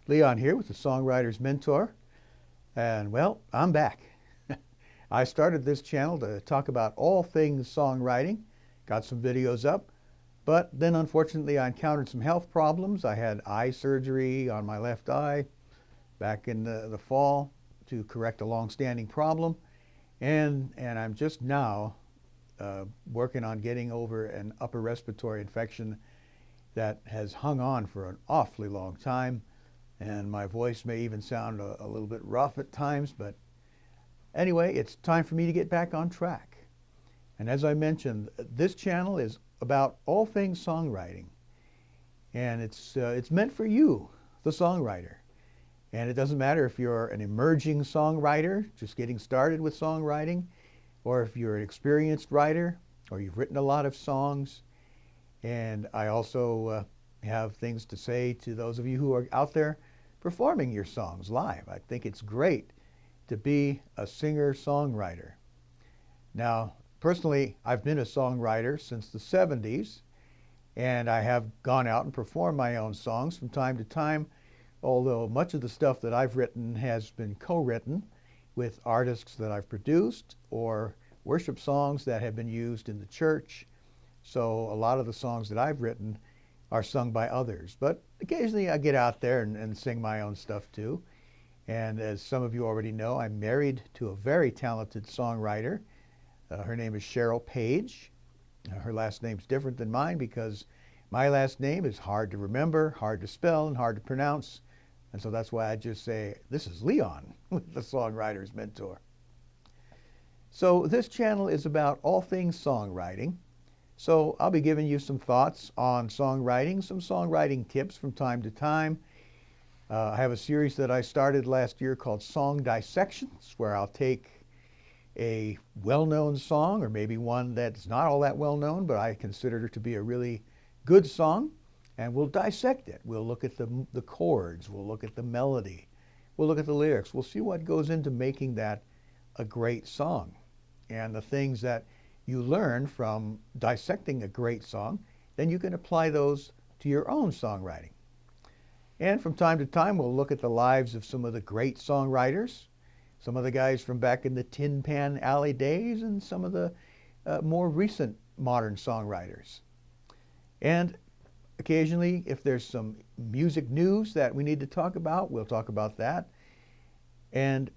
Leon here with the Songwriter's Mentor, and well, I'm back. I started this channel to talk about all things songwriting, got some videos up, but then unfortunately I encountered some health problems. I had eye surgery on my left eye back in the fall to correct a long-standing problem, and I'm just now working on getting over an upper respiratory infection that has hung on for an awfully long time. And my voice may even sound a little bit rough at times, but anyway, it's time for me to get back on track. And as I mentioned, this channel is about all things songwriting, and it's meant for you, the songwriter. And it doesn't matter if you're an emerging songwriter, just getting started with songwriting, or if you're an experienced writer, or you've written a lot of songs. And I also have things to say to those of you who are out there performing your songs live. I think it's great to be a singer-songwriter. Now, personally, I've been a songwriter since the 70s, and I have gone out and performed my own songs from time to time, although much of the stuff that I've written has been co-written with artists that I've produced or worship songs that have been used in the church. So a lot of the songs that I've written are sung by others. But occasionally I get out there and sing my own stuff too. And as some of you already know, I'm married to a very talented songwriter. Her name is Cheryl Page. Her last name's different than mine because my last name is hard to remember, hard to spell, and hard to pronounce. And so that's why I just say, this is Leon, the Songwriter's Mentor. So this channel is about all things songwriting. So I'll be giving you some thoughts on songwriting, some songwriting tips from time to time. I have a series that I started last year called Song Dissections, where I'll take a well-known song, or maybe one that's not all that well-known, but I consider it to be a really good song, and we'll dissect it. We'll look at the chords, we'll look at the melody, we'll look at the lyrics, we'll see what goes into making that a great song, and the things that you learn from dissecting a great song, then you can apply those to your own songwriting. And from time to time, we'll look at the lives of some of the great songwriters, some of the guys from back in the Tin Pan Alley days, and some of the more recent modern songwriters. And occasionally, if there's some music news that we need to talk about, we'll talk about that. And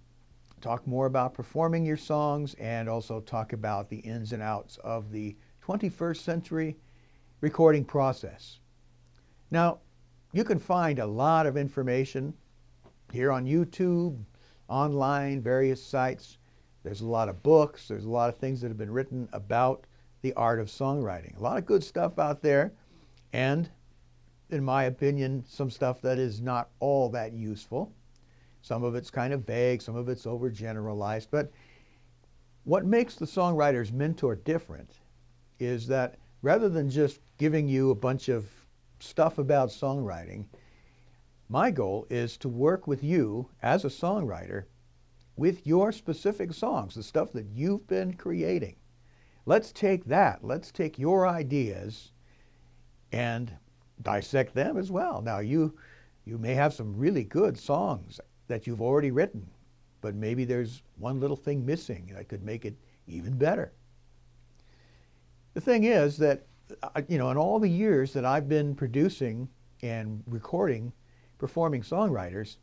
talk more about performing your songs, and also talk about the ins and outs of the 21st century recording process. Now, you can find a lot of information here on YouTube, online, various sites. There's a lot of books, there's a lot of things that have been written about the art of songwriting. A lot of good stuff out there, and in my opinion, some stuff that is not all that useful. Some of it's kind of vague, some of it's overgeneralized, but what makes the Songwriter's Mentor different is that rather than just giving you a bunch of stuff about songwriting, my goal is to work with you as a songwriter with your specific songs, the stuff that you've been creating. Let's take that, let's take your ideas and dissect them as well. Now, you may have some really good songs that you've already written, but maybe there's one little thing missing that could make it even better. The thing is that, in all the years that I've been producing and recording, performing songwriters,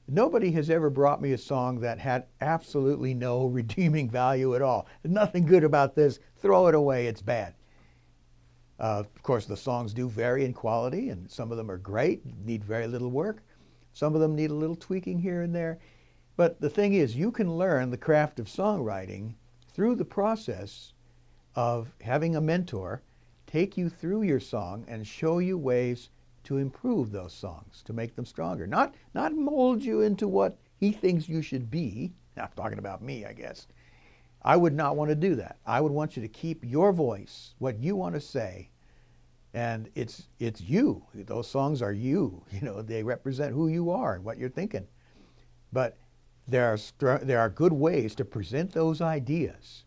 nobody has ever brought me a song that had absolutely no redeeming value at all. There's nothing good about this, throw it away, it's bad. Of course, the songs do vary in quality, and some of them are great, need very little work. Some of them need a little tweaking here and there. But the thing is, you can learn the craft of songwriting through the process of having a mentor take you through your song and show you ways to improve those songs, to make them stronger. Not mold you into what he thinks you should be. Not talking about me, I guess. I would not want to do that. I would want you to keep your voice, what you want to say, and it's you. Those songs are you. They represent who you are and what you're thinking. But there are good ways to present those ideas.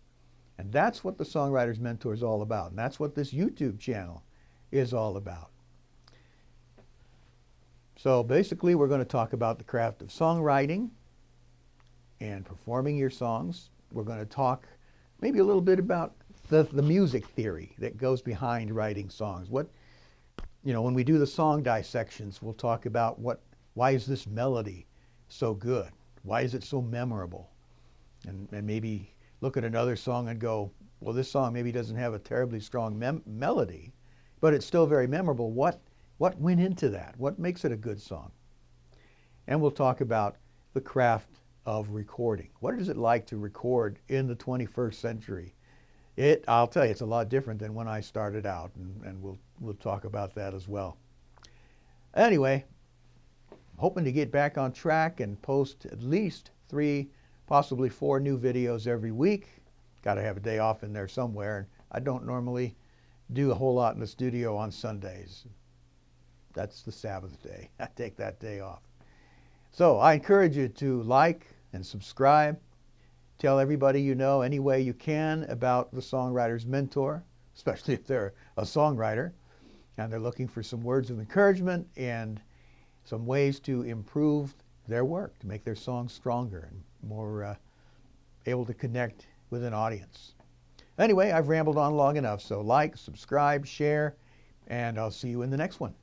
And that's what the Songwriter's Mentor is all about. And that's what this YouTube channel is all about. So basically, we're going to talk about the craft of songwriting and performing your songs. We're going to talk maybe a little bit about the music theory that goes behind writing songs. When we do the song dissections, we'll talk about why is this melody so good? Why is it so memorable? And maybe look at another song and go, well, this song maybe doesn't have a terribly strong melody, but it's still very memorable. What went into that? What makes it a good song? And we'll talk about the craft of recording. What is it like to record in the 21st century? I'll tell you, it's a lot different than when I started out, and we'll talk about that as well. Anyway, hoping to get back on track and post at least 3, possibly 4 new videos every week. Got to have a day off in there somewhere, and I don't normally do a whole lot in the studio on Sundays. That's the Sabbath day. I take that day off. So I encourage you to like and subscribe. Tell everybody you know any way you can about the Songwriter's Mentor, especially if they're a songwriter and they're looking for some words of encouragement and some ways to improve their work, to make their songs stronger and more able to connect with an audience. Anyway, I've rambled on long enough, so like, subscribe, share, and I'll see you in the next one.